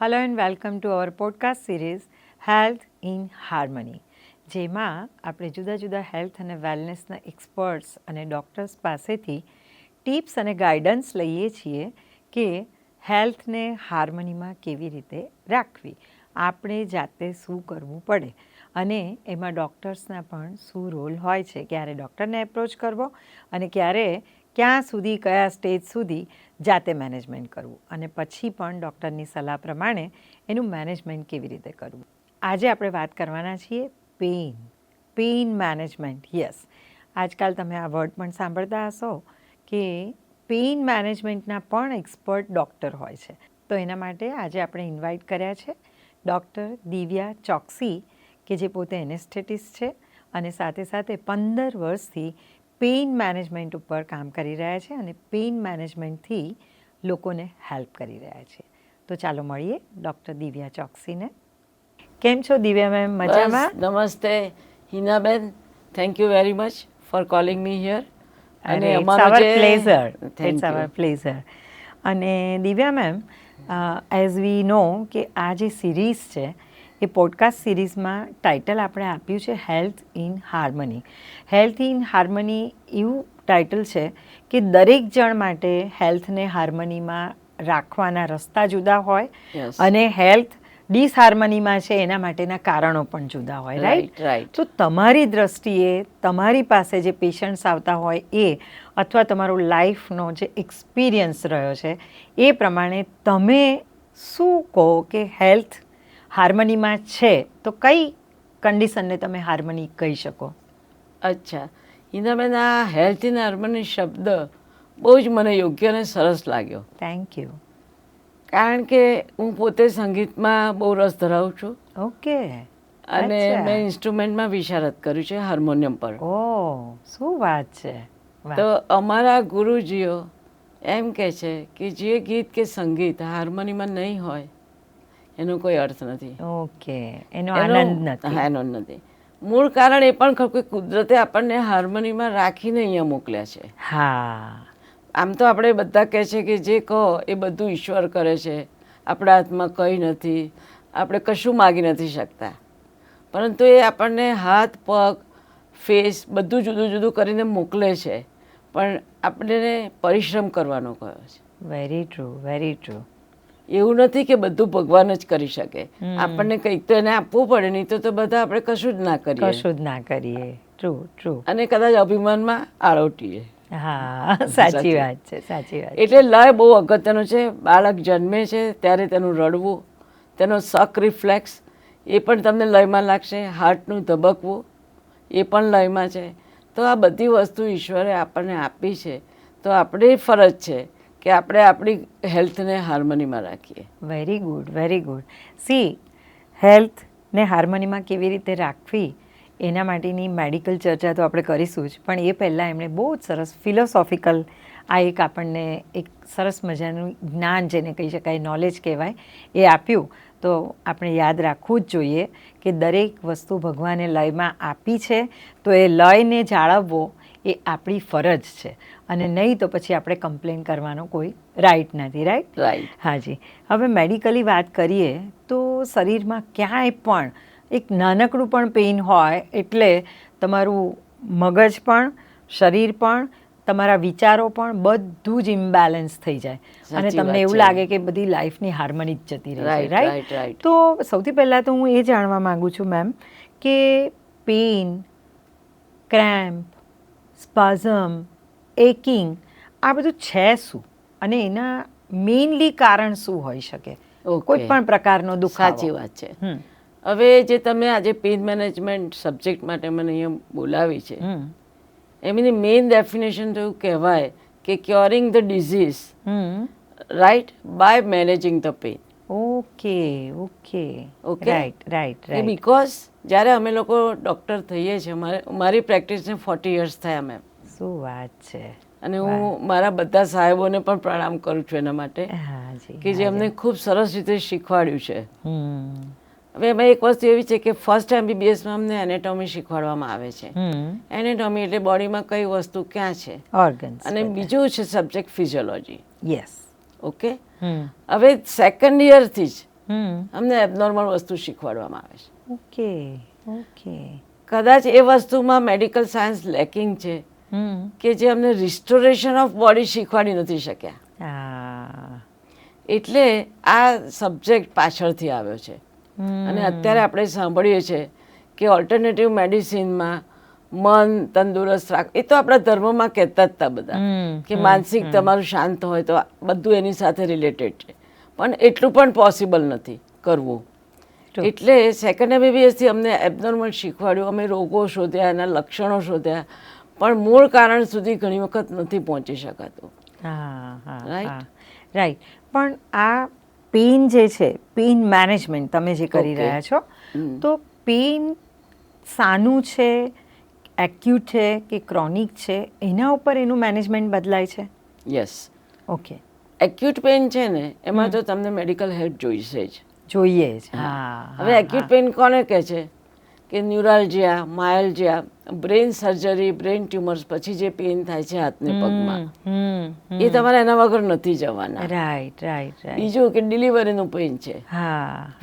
Hello and welcome to our podcast series health in harmony, જેમાં આપણે જુદા જુદા હેલ્થ અને વેલનેસના એક્સપર્ટ્સ અને ડૉક્ટર્સ પાસેથી ટિપ્સ અને ગાઈડન્સ લઈએ છીએ કે હેલ્થને હાર્મનીમાં કેવી રીતે રાખવી, આપણે જાતે શું કરવું પડે અને એમાં ડૉક્ટર્સના પણ શું રોલ હોય છે, ક્યારે ડૉક્ટરને એપ્રોચ કરવો અને ક્યારે ક્યાં સુધી કયા સ્ટેજ સુધી જાતે મેનેજમેન્ટ કરવું અને પછી પણ ડૉક્ટરની સલાહ પ્રમાણે એનું મેનેજમેન્ટ કેવી રીતે કરવું. આજે આપણે વાત કરવાના છીએ પેઇન મેનેજમેન્ટ. યસ, આજકાલ તમે આ વર્ડ પણ સાંભળતા હશો કે પેઇન મેનેજમેન્ટના પણ એક્સપર્ટ ડૉક્ટર હોય છે. તો એના માટે આજે આપણે ઇન્વાઇટ કર્યા છે ડૉક્ટર દિવ્યા ચોકસી, કે જે પોતે એનેસ્થેટિસ્ટ છે અને સાથે સાથે 15 વર્ષથી પેઇન મેનેજમેન્ટ ઉપર કામ કરી રહ્યા છે અને પેઇન મેનેજમેન્ટથી લોકોને હેલ્પ કરી રહ્યા છે. તો ચાલો મળીએ ડૉક્ટર દિવ્યા ચોકસીને. કેમ છો દિવ્યા મેમ? મજામાં? નમસ્તે હિનાબેન, thank you very much for calling me here. અને ઇટ્સ અવર પ્લેઝર. અને Divya ma'am, as we know કે આ જે સિરીઝ છે એ પોડકાસ્ટ સિરીઝમાં ટાઇટલ આપણે આપ્યું છે health in harmony. Health in harmony એવું ટાઇટલ છે કે દરેક જણ માટે હેલ્થને હાર્મનીમાં રાખવાના રસ્તા જુદા હોય અને હેલ્થ ડિસહાર્મનીમાં છે એના માટેના કારણો પણ જુદા હોય. રાઈટ? તો તમારી દ્રષ્ટિએ તમારી પાસે જે પેશન્ટ્સ આવતા હોય એ અથવા તમારો લાઈફનો જે એક્સપિરિયન્સ રહ્યો છે એ પ્રમાણે તમે શું કહો કે હેલ્થ હાર્મનીમાં છે તો કઈ કન્ડિશનને તમે હાર્મની કહી શકો? અચ્છા હિનાબેન, આ હેલ્થ ઇન હાર્મની શબ્દ બહુ જ મને યોગ્ય અને સરસ લાગ્યો. Thank you. કારણ કે હું પોતે સંગીતમાં બહુ રસ ધરાવું છું. ઓકે. અને મેં ઇન્સ્ટ્રુમેન્ટમાં વિશારદ કર્યું છે, હાર્મોનિયમ પર. ઓહ, શું વાત છે. તો અમારા ગુરુજીઓ એમ કહે છે કે જે ગીત કે સંગીત હાર્મોનીમાં નહીં હોય એનો કોઈ અર્થ નથી. ઓકે, એનો આનંદ નથી. એનો નથી. મૂળ કારણ એ પણ ખરું કે કુદરતે આપણને હાર્મનીમાં રાખીને અહીંયા મોકલ્યા છે. હા, આમ તો આપણે બધા કહે છે કે જે કહો એ બધું ઈશ્વર કરે છે, આપણા હાથમાં કંઈ નથી, આપણે કશું માગી નથી શકતા. પરંતુ એ આપણને હાથ, પગ, ફેસ બધું જુદું જુદું કરીને મોકલે છે, પણ આપણે પરિશ્રમ કરવાનો કહ્યો છે. Very true, very true. એવું નથી કે બધું ભગવાન જ કરી શકે, આપણને કંઈક તો એને આપવું પડે, નહીં તો બધા આપણે કશું જ ના કરીએ. True, true. અને કદાચ અભિમાનમાં આળોટીએ. હા, સાચી વાત છે, સાચી વાત. એટલે લય બહુ અગત્યનો છે. બાળક જન્મે છે ત્યારે તેનું રડવું, તેનો શક રિફ્લેક્સ એ પણ તમને લયમાં લાગશે. હાર્ટનું ધબકવું એ પણ લયમાં છે. તો આ બધી વસ્તુ ઈશ્વરે આપણને આપી છે, તો આપણી ફરજ છે કે આપણે આપણી હેલ્થને હાર્મનીમાં રાખીએ. Very good, very good. See, હેલ્થને હાર્મનીમાં કેવી રીતે રાખવી એના માટેની મેડિકલ ચર્ચા તો આપણે કરીશું જ, પણ એ પહેલાં એમણે બહુ જ સરસ ફિલોસોફિકલ આ એક આપણને એક સરસ મજાનું જ્ઞાન, જેને કહી શકાય નોલેજ કહેવાય, એ આપ્યું. તો આપણે યાદ રાખવું જ જોઈએ કે દરેક વસ્તુ ભગવાને લયમાં આપી છે, તો એ લયને જાળવવો એ આપણી ફરજ છે અને નહીં તો પછી આપણે કમ્પ્લેન કરવાનો કોઈ રાઈટ નથી. રાઈટ? હાજી. હવે મેડિકલી વાત કરીએ તો શરીરમાં ક્યાંય પણ એક નાનકડું પણ પેઇન હોય એટલે તમારું મગજ પણ, શરીર પણ, તમારા વિચારો પણ બધું જ ઇમ્બેલેન્સ થઈ જાય અને તમને એવું લાગે કે બધી લાઈફની હાર્મની જ જતી રહે છે. રાઈટ? તો સૌથી પહેલાં તો હું એ જાણવા માગું છું મેમ કે પેઇન, ક્રેમ્પ, સ્પાઝમ, એકિંગ આ બધું છે શું અને એના મેઇનલી કારણ શું હોઈ શકે? કોઈ પણ પ્રકારનો દુખાવો. સાચી વાત છે. હવે જે તમે આજે પેઇન મેનેજમેન્ટ સબ્જેક્ટ માટે મને અહીંયા બોલાવી છે, એમની મેઇન ડેફિનેશન તો એવું કહેવાય કે curing the disease, right, by managing the pain. Okay, okay, okay. Right, right, right. Because જ્યારે અમે લોકો ડૉક્ટર થઈએ છીએ, મારી પ્રેક્ટિસને 40 યર્સ થયા મેમ. શું વાત છે. અને હું મારા બધા સાહેબોને પણ પ્રણામ કરું છું એના માટે કે જે અમને ખૂબ સરસ રીતે શીખવાડ્યું છે. હવે એમાં એક વસ્તુ એવી છે કે ફર્સ્ટ MBBSમાં અમને એનેટોમી શીખવાડવામાં આવે છે. એનેટોમી એટલે બોડીમાં કઈ વસ્તુ ક્યાં છે, ઓર્ગન્સ. અને બીજું છે સબ્જેક્ટ ફિઝિયોલોજી. યસ. ઓકે. હવે સેકન્ડ યરથી જ અમને એબનોર્મલ વસ્તુ શીખવાડવામાં આવે છે. Okay okay. કદાચ એ વસ્તુમાં મેડિકલ સાયન્સ લેકિંગ છે કે જે અમને રિસ્ટોરેશન ઓફ બોડી શીખવાડી નથી શક્યા. એટલે આ સબ્જેક્ટ પાછળથી આવ્યો છે. અને અત્યારે આપણે સાંભળીએ છીએ કે ઓલ્ટરનેટિવ મેડિસિનમાં મન તંદુરસ્ત રાખ, એ તો આપણા ધર્મમાં કહેતા જ હતા બધા કે માનસિક તમારું શાંત હોય તો બધું એની સાથે રિલેટેડ છે, પણ એટલું પણ પોસિબલ નથી કરવું. એટલે સેકન્ડ MBBS થી અમને એબનોર્મલ શીખવાડ્યું, અમે રોગો શોધ્યા, એના લક્ષણો શોધ્યા, પણ મૂળ કારણ સુધી ઘણી વખત નથી પહોંચી શકાતું. રાઈટ. પણ આ પેઇન જે છે, પેઇન મેનેજમેન્ટ તમે જે કરી રહ્યા છો, તો પેઇન સાનું છે, એક્યુટ છે કે ક્રોનિક છે, એના ઉપર એનું મેનેજમેન્ટ બદલાય છે? યસ. ઓકે. એક્યુટ પેઇન છે ને, એમાં તો તમને મેડિકલ હેલ્પ જોઈશે જ. જોઈએ જ. હવે એક્યુટ પેઇન કોને કહે છે કે ન્યુરાલ્જિયા, માયલ્જિયા, બ્રેઇન સર્જરી, બ્રેઇન ટ્યુમર્સ પછી જે પેઇન થાય છે હાથને પગમાં, એ તમારે એના વગર નથી જવાના. Right right right. બીજું કે ડિલિવરીનું પેઇન છે,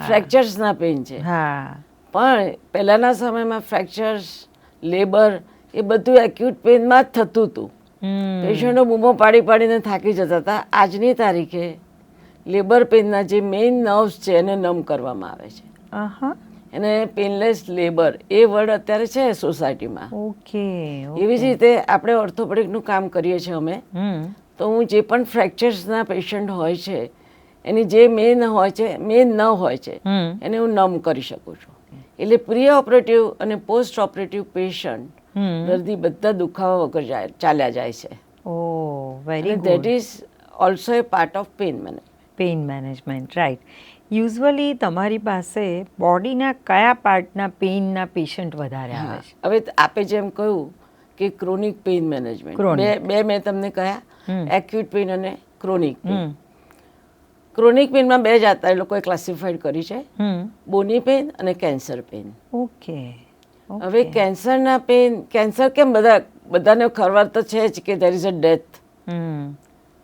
ફ્રેક્ચર્સના પેઇન છે. પણ પહેલાના સમયમાં ફ્રેક્ચર્સ, લેબર, એ બધું એક્યુટ પેઇનમાં જ થતું હતું. પેશન્ટો બૂમો પાડી પાડીને થાકી જતા હતા. આજની તારીખે લેબર પેઇનના જે મેઇન નર્વ્સ છે એને નમ કરવામાં આવે છે. એને પેનલેસ લેબર એ વર્ડ અત્યારે છે સોસાયટીમાં. ઓકે. એવી જ રીતે આપણે ઓર્થોપેડિકનું કામ કરીએ છીએ અમે, તો હું જે પણ ફ્રેક્ચર્સના પેશન્ટ હોય છે એની જે મેઇન હોય છે, મેઇન ન હોય છે, એને હું નમ કરી શકું છું. એટલે પ્રી ઓપરેટિવ અને પોસ્ટ ઓપરેટિવ પેશન્ટ દર્દી બધા દુખાવા વગર ચાલ્યા જાય છે. Oh, very good. That is also a part of pain management. Right. Usually તમારી પાસે બોડીના કયા પાર્ટના પેઇનના પેશન્ટ વધારે આવે છે? હવે આપે જેમ કહ્યું કે ક્રોનિક પેઇન મેનેજમેન્ટ, બે મેં તમને કહ્યા, એક્યુટ પેઇન અને ક્રોનિક પેઇન. ક્રોનિક પેઇનમાં બે જાતના એ લોકોએ ક્લાસિફાઈડ કરી છે, બોની પેઇન અને કેન્સર પેઇન. ઓકે. હવે કેન્સરના પેઇન, કેન્સર કેમ બધાને ખબર તો છે જ કે there is a death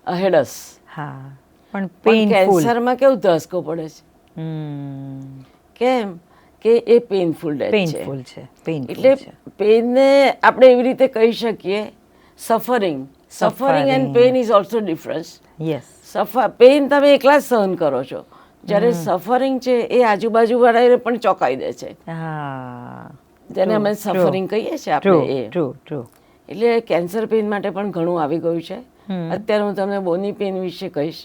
ahead us. હા, પણ કેન્સરમાં કેવું ધસકો પડે છે? કેમ કે એ પેઇનફુલ ડેથ છે. એટલે પેઇનને આપણે એવી રીતે કહી શકીએ suffering. Suffering and pain is also difference. Yes. Pain તમે એકલા જ સહન કરો છો, જ્યારે સફરિંગ છે એ આજુબાજુ વાળાને પણ ચોંકાવી દે છે. જેને અમે સફરિંગ કહીએ છીએ આપણે એ. એટલે કેન્સર પેઇન માટે પણ ઘણું આવી ગયું છે. અત્યારે હું તમને બોની પેઇન વિશે કહીશ,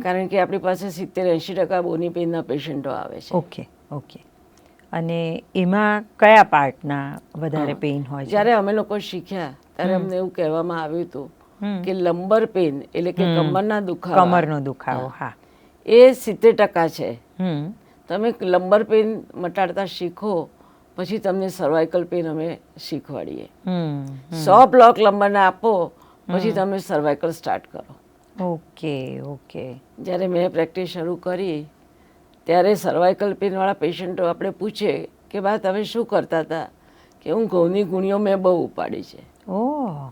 કારણ કે આપણી પાસે 70-80% બોની પેઇનના પેશન્ટો આવે છે. Okay okay. અને એમાં કયા પાર્ટના વધારે પેઇન હોય છે? જ્યારે અમે લોકો શીખ્યા ત્યારે અમને એવું કહેવામાં આવ્યું હતું કે લંબર પેઇન એટલે કે કમરનો દુખાવો, હા, એ 70% છે. તમે લંબર પેઇન મટાડતા શીખો પછી તમને સર્વાઇકલ પેઇન અમે શીખવાડીએ. 100 બ્લોક લંબરના આપો પછી તમે સર્વાઇકલ સ્ટાર્ટ કરો. Okay okay. જ્યારે મેં પ્રેક્ટિસ શરૂ કરી ત્યારે સર્વાઇકલ પેઇનવાળા પેશન્ટો આપણે પૂછે કે બા તમે શું કરતા હતા, કે હું ઘઉંની ગુણીઓ મેં બહુ ઉપાડી છે. ઓહ,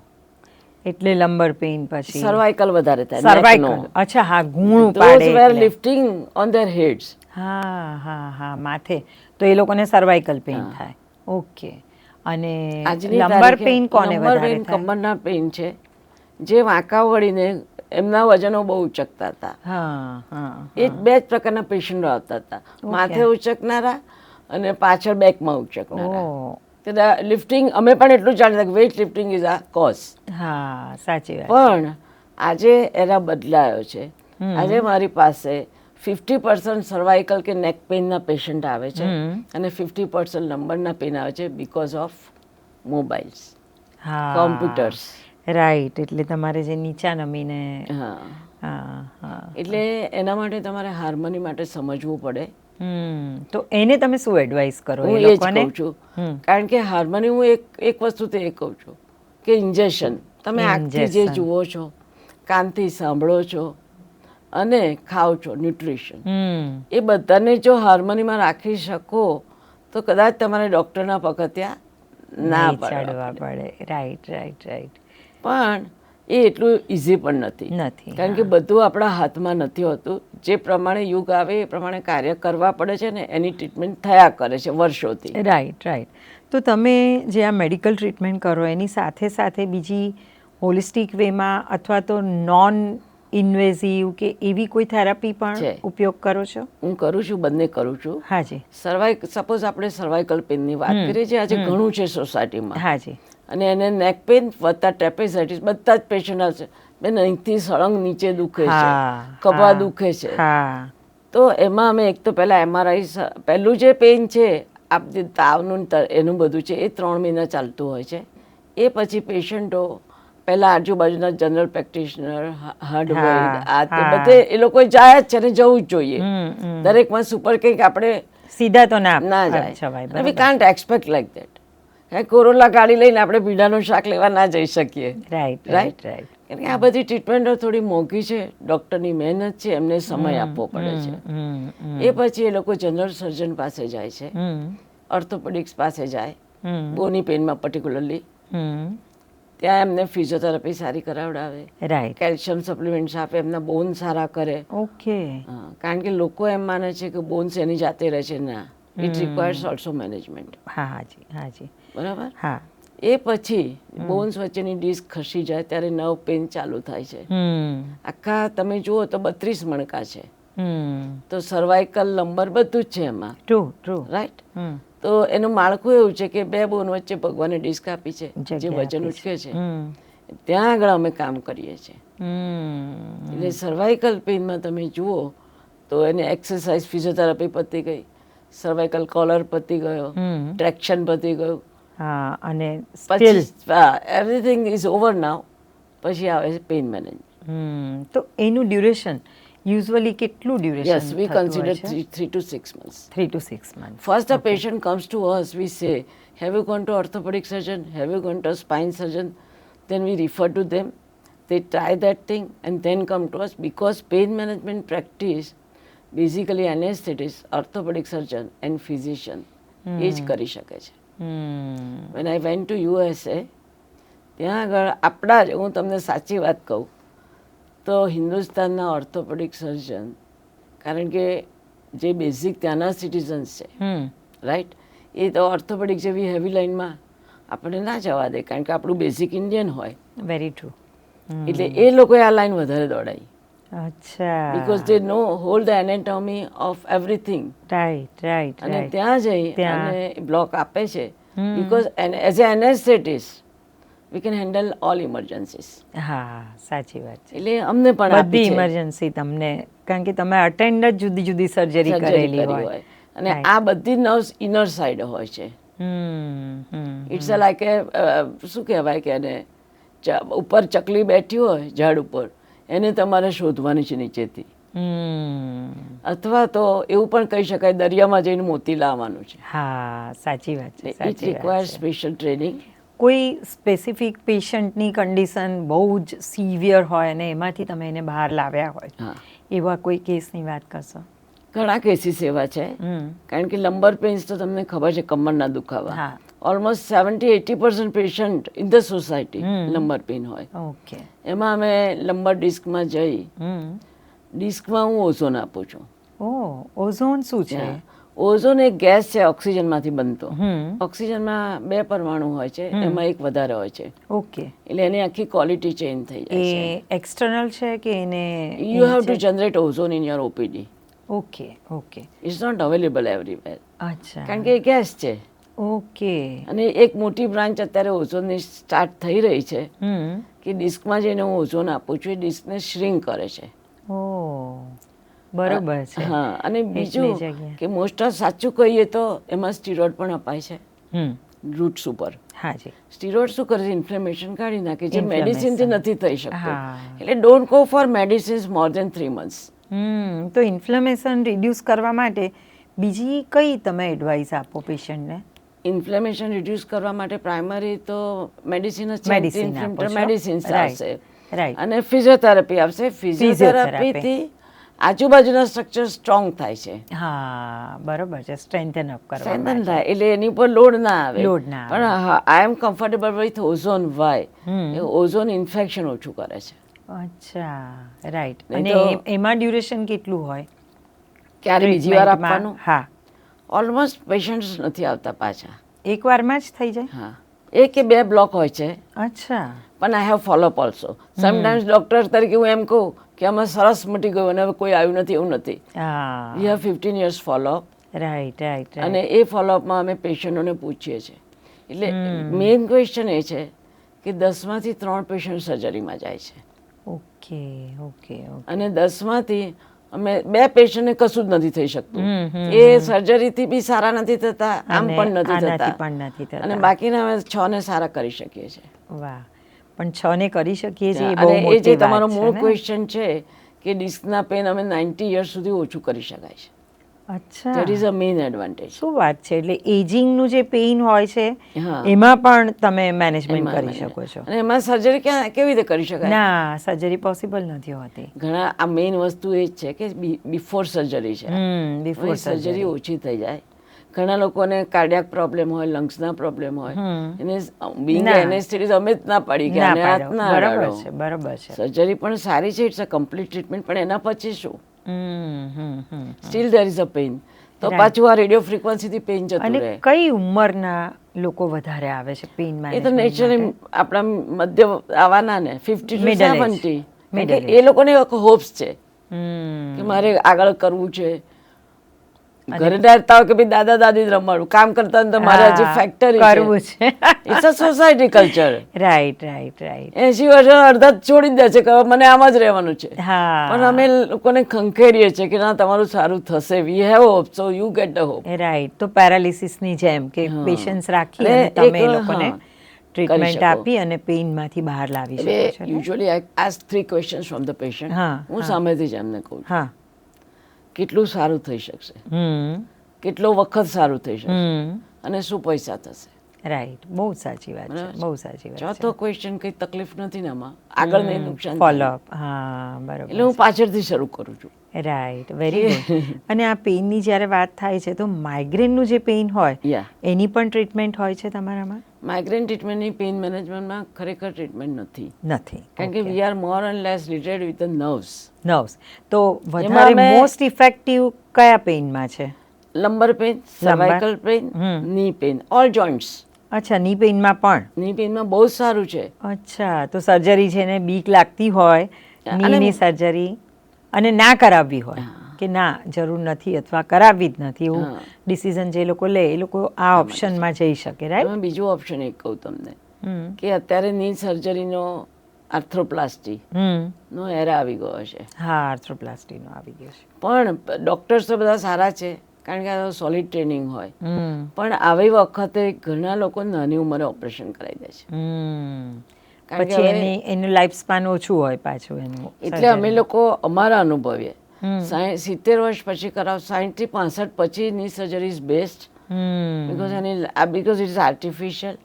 એટલે લંબર પેઇન પછી સર્વાઇકલ વધારે થાય. સર્વાઇકલ, અચ્છા, હા, ગુણ ઉપાડે. Those were lifting on their heads. હા, માથે, તો એ લોકોને સર્વાઇકલ પેઇન થાય. ઓકે. અને લંબર પેઇન કોને વધારે થાય? કમરના પેઇન છે, જે વાંકા વળીને એમના વજનો બહુ ઉચકતા હતા. એ બે જ પ્રકારના પેશન્ટો આવતા હતા, માથે ઉચકનારા અને પાછળ બેકમાં ઉચકનારા. લિફ્ટિંગ અમે પણ એટલું જાણતા કે વેઇટ લિફ્ટિંગ ઇઝ આ કોઝ. હા, સાચી વાત. પણ આજે એના બદલાયો છે. આજે મારી પાસે 50% સર્વાઇકલ કે નેક પેઇનના પેશન્ટ આવે છે અને 50% લંબરના પેઇન આવે છે because of mobiles, computers. Right. એટલે તમારે જે નીચા નમીને, એટલે એના માટે તમારે હાર્મની માટે સમજવું પડે. તો એને તમે શું એડવાઇસ કરો? હું એ જ કહું છું, કારણ કે હાર્મની હું એક વસ્તુ તો એ કહું છું કે ઇન્જેક્શન તમે આંખથી જે જુઓ છો, કાનથી સાંભળો છો અને ખાઓ છો, ન્યુટ્રિશન, એ બધાને જો હાર્મનીમાં રાખી શકો તો કદાચ તમારે ડૉક્ટરના પગથિયા ના પાડવા પડે. Right right right. પણ એ એટલું ઇઝી પણ નથી, કારણ કે બધું આપણા હાથમાં નથી હોતું. જે પ્રમાણે યુગ આવે એ પ્રમાણે કાર્ય કરવા પડે છે ને એની ટ્રીટમેન્ટ થયા કરે છે વર્ષોથી. રાઈટ. તો તમે જે આ મેડિકલ ટ્રીટમેન્ટ કરો એની સાથે સાથે બીજી હોલિસ્ટિક વેમાં અથવા તો નોન ઇન્વેઝિવ કે એવી કોઈ થેરાપી પણ ઉપયોગ કરો છો? હું કરું છું, બંને કરું છું. હાજી. સપોઝ આપણે સર્વાઇકલ પેનની વાત કરીએ છીએ, આજે ઘણું છે સોસાયટીમાં. હાજી. અને એને નેક પેન વત્તા ટ્રેપેઝાઇટિસ બધા જ પેશન્ટ આવશે, બેન અહીંથી સળંગ નીચે દુખે છે, ખભા દુખે છે. તો એમાં અમે એક તો પહેલા MRI, પહેલું જે પેન છે આપણે તાવનું એનું બધું છે એ 3 મહિના ચાલતું હોય છે. એ પછી પેશન્ટો પહેલા આજુબાજુના જનરલ પ્રેક્ટિશનર, હાર્ડવેર, આ તે બધે એ લોકો જાય જ છે ને જવું જ જોઈએ. દરેકમાં સુપર કંઈક આપણે સીધા તો ના જાય. We can't expect like that. Corolla ગાડી લઈને આપણે ભીંડાનું શાક લેવા ના જઈ શકીએ. રાઈટ. કારણ કે આ બધી ટ્રીટમેન્ટો થોડી મોંઘી છે, ડૉક્ટરની મહેનત છે, એમને સમય આપવો પડે છે. એ પછી એ લોકો જનરલ સર્જન પાસે જાય છે, ઓર્થોપેડિક્સ પાસે જાય, બોની પેનમાં પર્ટિક્યુલરલી. ત્યાં એમને ફિઝિયોથેરાપી સારી કરાવડાવે, કેલ્શિયમ સપ્લિમેન્ટ્સ આપે, એમના બોન સારા કરે. કારણ કે લોકો એમ માને છે કે બોન્સ એની જાતે રહે છે. ના, ઇટ રિક્વાયર્સ ઓલ્સો મેનેજમેન્ટ. હાજી. બરાબર. એ પછી બોન્સ વચ્ચેની ડિસ્ક ખસી જાય ત્યારે નર્વ પેન ચાલુ થાય છે. આખા તમે જુઓ તો 32 મણકા છે, તો સર્વાઇકલ, લંબર બધું જ છે એમાં. ટ્રુ. રાઈટ. તો એનું માળખું એવું છે કે 2 બોન વચ્ચે ભગવાને ડિસ્ક આપી છે જે વજન ઉચકે છે. ત્યાં આગળ અમે કામ કરીએ છીએ. એટલે સર્વાઇકલ પેનમાં તમે જુઓ તો એને એક્સરસાઇઝ, ફિઝિયોથેરાપી પતી ગઈ, સર્વાઇકલ કોલર પતી ગયો, ટ્રેક્શન પતી ગયું, અને પછી એવરીથિંગ ઇઝ ઓવર નાઉ. પછી આવે છે પેઇન મેનેજમેન્ટ. તો એનું ડ્યુરેશન યુઝ્યુઅલી કેટલું duration? Yes, we consider 3 to 6 months. 3 to 6 months. First, the patient comes to us. We say, "Have you gone to orthopedic surgeon? Have you gone to a spine surgeon?" Then we refer to them. They try that thing and then come to us, because pain management practice basically anesthetist, orthopedic surgeon and physician એ જ કરી શકે છે. When I went to USA, ત્યાં આગળ આપણા જ, હું તમને સાચી વાત કહું તો હિન્દુસ્તાનના ઓર્થોપેડિક સર્જન, કારણ કે જે બેઝિક ત્યાંના સિટીઝન્સ છે, રાઈટ, એ તો ઓર્થોપેડિક જેવી હેવી લાઇનમાં આપણે ના જવા દે, કારણ કે આપણું બેઝિક ઇન્ડિયન હોય. Very true. એટલે એ લોકોએ આ લાઈન વધારે દોડાઈ. અચ્છા. Because they know whole the anatomy of everything. Right. અને ત્યાં જઈ અને બ્લોક આપે છે, because as a anesthetist we can handle all emergencies. સાચી વાત છે. એટલે અમને પણ બધી ઇમરજન્સી તમને, કારણ કે તમે અટેન્ડ જ જુદી સર્જરી કરેલી હોય, અને આ બધી નર્વ્સ ઇનર સાઈડ હોય છે. ઇટ્સ લાઈક એ શું કહેવાય કે એને ઉપર ચકલી બેઠી હોય ઝાડ ઉપર, એને તમારે શોધવાની છે નીચેથી. અથવા તો એવું પણ કહી શકાય દરિયામાં જઈને મોતી લાવવાનું છે. સાચી વાત છે. It requires special training. કોઈ સ્પેસિફિક પેશન્ટની કન્ડિશન બહુ જ સિવિયર હોય અને એમાંથી તમે એને બહાર લાવ્યા હોય, એવા કોઈ કેસની વાત કરશો? ઘણા કેસીસ એવા છે, કારણ કે લંબર પેઇન્સ તો તમને ખબર છે, કમરના દુખાવા. Almost 70-80% patient in the society lumbar pain હોય. ઓકે. એમાં અમે લંબર ડિસ્કમાં જઈ, ડિસ્કમાં હું ઓઝોન આપું છું. ઓઝોન શું છે? ઓઝોન એક ગેસ છે, ઓક્સિજનમાંથી બનતો. ઓક્સિજનમાં 2 પરમાણુ હોય છે, એમાં એક વધારે હોય છે. ઓકે. એટલે એની આખી ક્વોલિટી ચેન્જ થઈ જાય છે. એ એક્સટર્નલ છે કે એને you have to generate ozone in your OPD. Okay. It's not available everywhere. અચ્છા. કારણ કે એ ગેસ છે. ઓકે. અને એક મોટી બ્રાન્ચ અત્યારે ઓઝોનની સ્ટાર્ટ થઈ રહી છે, કે ડિસ્કમાં જઈને હું ઓઝોન આપું છું, એ ડિસ્કને શ્રિંક કરે છે. બરોબર છે. અને બીજું કે મોસ્ટ ઓફ સાચું કહીએ તો એમાં સ્ટીરોઇડ પણ અપાય છે રૂટ્સ ઉપર. સ્ટીરોઇડ શું કરે છે? ઇન્ફ્લેમેશન કાઢી નાખે, જે મેડિસિનથી નથી થઈ શકતું. એટલે don't go for medicines more than 3 months. તો ઇન્ફ્લેમેશન રિડ્યુસ કરવા માટે બીજી કઈ તમે એડવાઇસ આપો પેશન્ટને? ઇન્ફ્લેમેશન રિડ્યુસ કરવા માટે પ્રાઇમરી તો મેડિસિન જ છે, મેડિસિન્સ આવશે અને ફિઝિયોથેરાપી આવશે. ફિઝિયોથેરાપીથી આજુબાજુના સ્ટ્રક્ચર સ્ટ્રોંગ થાય છે, હા બરોબર છે, સ્ટ્રેન્થન અપ કરવા સ્ટ્રેન્થન થાય એટલે એની પર લોડ ના આવે. લોડ ના આવે. પણ I am comfortable with ozone. Why? એ ઓઝોન ઇન્ફેક્શન ઓછું કરે છે. અચ્છા, રાઈટ. નહીં અને તો- એમાં ડ્યુરેશન કેટલું હોય? ક્યારે બીજી વાર Treatmentમાં? આપવાનું? હા, ઓલમોસ્ટ પેશન્ટ્સ નથી આવતા પાછા. એક વારમાં જ થઈ જાય? હા, 1 કે 2 બ્લોક હોય છે, અચ્છા, પણ I have follow up also. Sometimes doctor તરીકે હું એમ કહું કે આમાં સરસ મટી ગયું અને હવે કોઈ આવ્યું નથી, એવું નથી. હા, we have 15 years follow up. Right right right. અને એ ફોલોઅપમાં અમે પેશન્ટોને પૂછીએ છીએ. એટલે મેઇન ક્વેશ્ચન એ છે કે 10માંથી 3 પેશન્ટ સર્જરીમાં જાય છે ઓકે ઓકે ઓકે. અને 10માંથી અમે 2 પેશન્ટને કશું જ નથી થઈ શકતું. એ સર્જરીથી બી સારા નથી થતા, આમ અને પણ નથી આનાથી થતા, પણ નથી થતા. અને બાકીના અમે 6 ને સારા કરી શકીએ છીએ. વાહ, પણ 6 ને કરી શકીએ છીએ, એ અને બહુ એ મોટી જે તમારો વાત છે મૂળ ને? ક્વેશ્ચન છે કે ડિસ્કના પેન અમે 90 years સુધી ઓછું કરી શકાય છે. અચ્છા, that is a main advantage. શું વાત છે. એટલે એજિંગનું જે પેઇન હોય છે હા. એમાં પણ તમે મેનેજમેન્ટ કરી શકો છો? અને એમાં સર્જરી કેવી રીતે કરી શકાય? ના, સર્જરી પોસિબલ નથી હોતી. ઘણા આ મેઇન વસ્તુ એ જ છે કે બિફોર સર્જરી છે. બિફોર સર્જરી ઓછી થઈ જાય. ઘણા લોકોને કાર્ડિયાક પ્રોબ્લેમ હોય, લંગ્સના પ્રોબ્લેમ હોય, એને બીંગ ના. એનેસ્થેટિસ્ટ અમે જ ના પાડી કે ના આને હાથ પાડો, ના બરાબર અડાડો. છે બરાબર છે. સર્જરી પણ સારી છે, ઇટ્સ અ કમ્પ્લીટ ટ્રીટમેન્ટ, પણ એના પછી શું? Hmm. Still there is a pain. તો પાછું આ રેડિયો ફ્રીક્વન્સીથી પેઇન જતું અને રહે. કઈ ઉંમરના લોકો વધારે આવે છે પેઇન એ તો મેનેજમેન્ટ નેચરલી માટે? આપણા મધ્ય આવવાના ને 50 to Middle age. 70. Middle કારણ કે એ લોકોને હોપ્સ છે હમ. કે મારે આગળ કરવું છે. ઘરે રહેતા હોય કે ભાઈ દાદા દાદી જ રમાડું, કામ કરતા હોય તો મારે હજી હા, ફેક્ટરી કરવું છે. It's a society culture. Right right right. 80 વર્ષ અડધા જ છોડી દે છે કે હવે મને આમ જ રહેવાનું છે. હા, પણ અમે લોકોને ખંખેરીએ છીએ કે ના, તમારું સારું થશે. We have hope, so you get the hope. Right. તો પેરાલિસિસની જેમ કે પેશન્સ રાખી અને અને તમે એક, એ લોકોને હા, ટ્રીટમેન્ટ શકો. આપી અને પેઇનમાંથી બહાર લાવી શકો છો ને? Usually I ask 3 questions from the patient. હા, હું સામેથી જ એમને કહું છું હા. કેટલું સારું થઈ શકશે, કેટલો વખત સારું થઈ શકશે, અને શું પૈસા થશે. રાઈટ, બહુ સાચી વાત છે, બહુ સાચી વાત છે. ચોથો ક્વેશ્ચન કઈ તકલીફ નથી ને આમાં, આગળ નહીં નુકસાન થાય. ફોલોઅપ, હા બરોબર. એટલે હું પાછળથી શરૂ કરું છું. Right, very good. અને આ પેઇનની જ્યારે વાત થાય છે તો માઇગ્રેનનું જે પેઇન હોય યા, એની પણ ટ્રીટમેન્ટ હોય છે તમારામાં? માઇગ્રેન ટ્રીટમેન્ટની પેઇન મેનેજમેન્ટમાં ખરેખર ટ્રીટમેન્ટ નથી, નથી. કારણ કે we are more and less related with the nerves. Nerves. તો વધારે મોસ્ટ ઇફેક્ટિવ કયા પેઇનમાં છે? Lumbar pain, cervical pain, knee pain, all joints. અચ્છા, ની પેઇનમાં પણ? ની પેઇનમાં બહુ સારું છે. અચ્છા, તો સર્જરી છે ને બીક લાગતી હોય નીની સર્જરી અને ના કરાવવી હોય કે ના જરૂર નથી અથવા કરાવવી જ નથી, એવું ડિસિઝન જે લોકો લે એ લોકો આ ઓપ્શનમાં જઈ શકે, રાઈટ? એમાં બીજું ઓપ્શન એક કહું તમને કે અત્યારે ની સર્જરીનો આર્થ્રોપ્લાસ્ટી નો એરા આવી ગયો છે. હા, આર્થ્રોપ્લાસ્ટીનો આવી ગયો છે. પણ ડોક્ટર્સ તો બધા સારા છે, કારણ કે આ સોલિડ ટ્રેનિંગ હોય, પણ આવી વખતે ઘણા લોકો નાની ઉંમરે ઓપરેશન કરાવી દે છે. પછી એનું લાઈફ સ્પાન ઓછું હોય પાછું એનું. એટલે અમે લોકો અમારા અનુભવીએ 70 વર્ષ પછી કરાવ, 60 થી 65 પછી ની surgery is best, because it is artificial.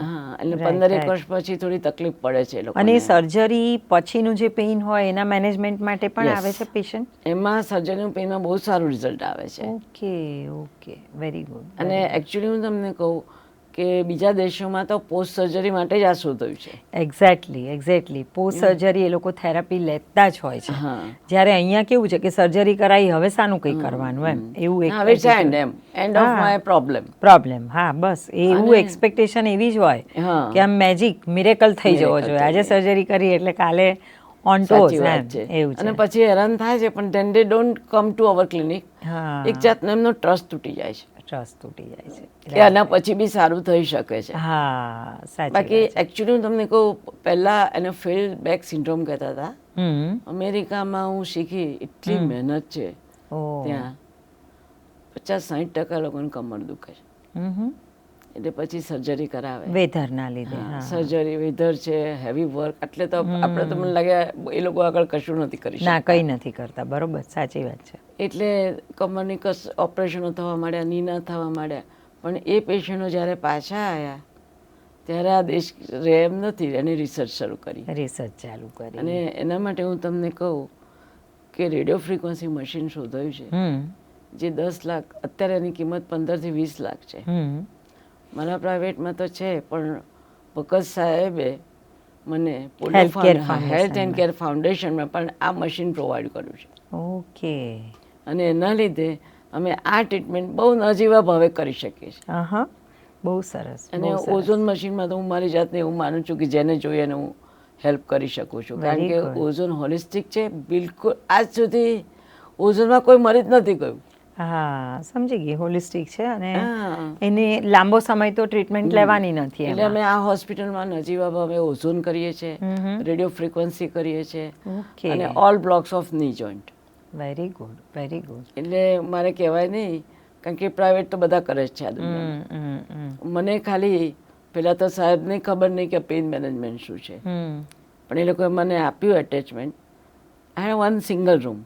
હા, એટલે 15 વર્ષ પછી થોડી તકલીફ પડે છે એ લોકોને. અને સર્જરી પછીનું જે પેઇન હોય એના મેનેજમેન્ટ માટે પણ આવે છે પેશન્ટ? એમાં સર્જરીનું પેઇનમાં બહુ સારું રિઝલ્ટ આવે છે. Okay okay, very good. અને એકચ્યુઅલી હું તમને કહું કે બીજા દેશોમાં તો પોસ્ટ સર્જરી માટે જ આ શોધાયું છે. એક્ઝેક્ટલી પોસ્ટ સર્જરી એ લોકો થેરાપી લેતા જ હોય છે. જ્યારે અહીંયા કેવું છે કે સર્જરી કરાવી હવે શાનું કંઈ કરવાનું એમ, એવું એક એન્ડ ઓફ માય પ્રોબ્લેમ. હા, બસ એવું એક્સપેક્ટેશન એવી જ હોય કે આમ મેજિક મિરેકલ થઈ જવો જોઈએ, આજે સર્જરી કરી એટલે કાલે ઓન ટોઝ એમ, એવું છે. અને પછી હેરાન થાય છે, પણ then they don't come to our clinic. એક જાતનો એમનો ટ્રસ્ટ તૂટી જાય છે. ટ્રસ્ટ તૂટી જાય છે કે આના પછી બી સારું થઈ શકે છે. હા, સાચી. બાકી એકચ્યુઅલી હું તમને કહું, પહેલા એને ફેલ્ડ બેક સિન્ડ્રોમ કહેતા હતા. અમેરિકામાં હું શીખી, એટલી મહેનત છે ત્યાં, 50-60% લોકોને કમર દુખે છે, એટલે પછી સર્જરી કરાવે. વેધરના લીધે સર્જરી, વેધર છે, હેવી વર્ક, એટલે તો આપણે તો મને લાગે એ લોકો આગળ કશું નથી કરી શકતા. ના, કંઈ નથી કરતા, બરોબર, સાચી વાત છે. એટલે કમરની ઓપરેશનો થવા માંડ્યા, નીના થવા માંડ્યા. પણ એ પેશન્ટો જ્યારે પાછા આવ્યા ત્યારે આ દેશ રહે એમ નથી, એની રિસર્ચ શરૂ કરી. રિસર્ચ ચાલુ કરી. અને એના માટે હું તમને કહું કે રેડિયો ફ્રીક્વન્સી મશીન શોધાયું છે જે 10 લાખ, અત્યારે એની કિંમત 15 થી 20 લાખ છે. મારા પ્રાઇવેટમાં તો છે, પણ ભગત સાહેબે મને હેલ્થ એન્ડ કેર ફાઉન્ડેશનમાં પણ આ મશીન પ્રોવાઈડ કર્યું છે. ઓકે. અને એના લીધે અમે આ ટ્રીટમેન્ટ બહુ નજીવા ભાવે કરી શકીએ છીએ. બહુ સરસ. અને ઓઝોન મશીનમાં તો હું મારી જાતને એવું માનું છું કે જેને જોઈએ એને હું હેલ્પ કરી શકું છું, કારણ કે ઓઝોન હોલિસ્ટિક છે. બિલકુલ આજ સુધી ઓઝોનમાં કોઈ મરી જ નથી ગયું. હા, સમજી ગઈ. હોલિસ્ટિક છે અને એની લાંબો સમય તો ટ્રીટમેન્ટ લેવાની નથી. એટલે અમે આ હોસ્પિટલમાં નજીવા ભાવે ઓઝોન કરીએ છીએ, રેડિયો ફ્રીક્વન્સી કરીએ છીએ અને ઓલ બ્લોક્સ ઓફ ની joint. Very good, very good. એટલે મારે કહેવાય નહીં, કારણ કે પ્રાઇવેટ તો બધા કરે જ છે આ દુનિયામાં. મને ખાલી પેલા તો સાહેબને ખબર નહીં કે પેઇન મેનેજમેન્ટ શું છે, પણ એ લોકોએ મને આપ્યું attachment. I have one single room.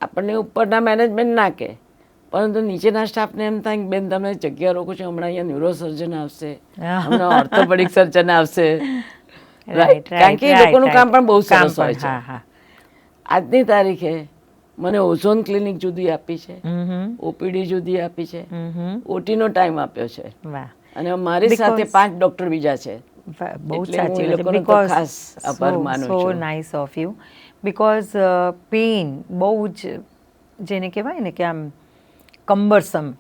આપણને ઉપરના મેનેજમેન્ટ ના કહે, પરંતુ નીચેના સ્ટાફને એમ થાય કે બેન તમે જગ્યા રોકો છો, હમણાં અહીંયા ન્યુરો સર્જન આવશે, હમણાં ઓર્થોપેડિક સર્જન આવશે. રાઈટ, કારણ કે એ લોકોનું કામ પણ બહુ સરસ હોય છે. આજની તારીખે મને ઓઝોન ક્લિનિક જુદી આપી છે, ઓપીડી જુદી આપી છે, ઓટીનો ટાઈમ આપ્યો છે, અને મારી સાથે 5 ડોક્ટર બીજા છે. બહુ સાચી વાત. Because so nice of you. Because pain બહુ જ, જેને કહેવાય ને કે આમ કમ્બરસમ,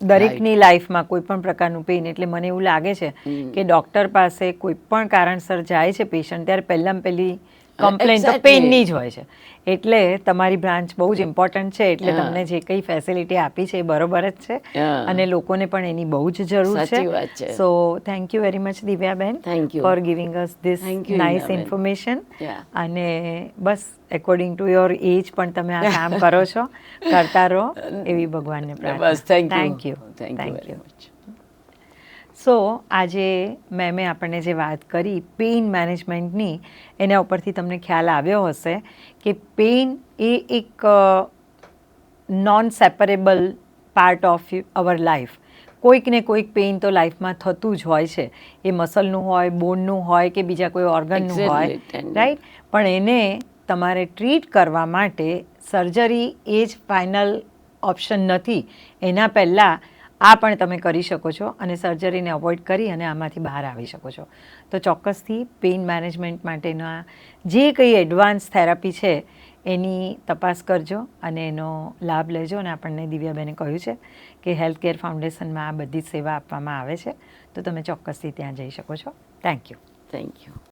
દરેકની લાઈફમાં કોઈ પણ પ્રકારનું પેઇન. એટલે મને એવું લાગે છે કે ડૉક્ટર પાસે કોઈ પણ કારણસર જાય છે પેશન્ટ, ત્યારે પહેલાં પહેલી કમ્પ્લેન તો પેઇનની જ હોય છે. એટલે તમારી બ્રાન્ચ બહુ જ ઇમ્પોર્ટન્ટ છે. એટલે તમને જે કંઈ ફેસિલિટી આપી છે એ બરોબર જ છે, અને લોકોને પણ એની બહુ જ જરૂર છે. So thank you very much Divyaben for giving us this nice information. અને બસ એકોર્ડિંગ ટુ યોર એજ પણ તમે આ કામ કરો છો, કરતા રહો એવી ભગવાનને પ્રાર્થના. Thank you, thank you. So આજે મેમે આપણને જે વાત કરી પેઇન મેનેજમેન્ટની, એના ઉપરથી તમને ખ્યાલ આવ્યો હશે કે પેઇન એ એક non separable part of our life. કોઈક ને કોઈક પેઇન તો લાઈફમાં થતું જ હોય છે. એ મસલનું હોય, બોનનું હોય કે બીજા કોઈ ઓર્ગનનું હોય, રાઈટ. પણ એને તમારે ટ્રીટ કરવા માટે સર્જરી એ જ ફાઇનલ ઓપ્શન નથી. એના પહેલાં આ પણ તમે કરી શકો છો અને સર્જરીને અવોઇડ કરી અને આમાંથી બહાર આવી શકો છો. તો ચોક્કસથી પેઇન મેનેજમેન્ટ માટેના જે કંઈ એડવાન્સ થેરાપી છે એની તપાસ કરજો અને એનો લાભ લેજો. અને આપણને દિવ્યાબેને કહ્યું છે કે હેલ્થ કેર ફાઉન્ડેશનમાં આ બધી જ સેવા આપવામાં આવે છે, તો તમે ચોક્કસથી ત્યાં જઈ શકો છો. Thank you. Thank you.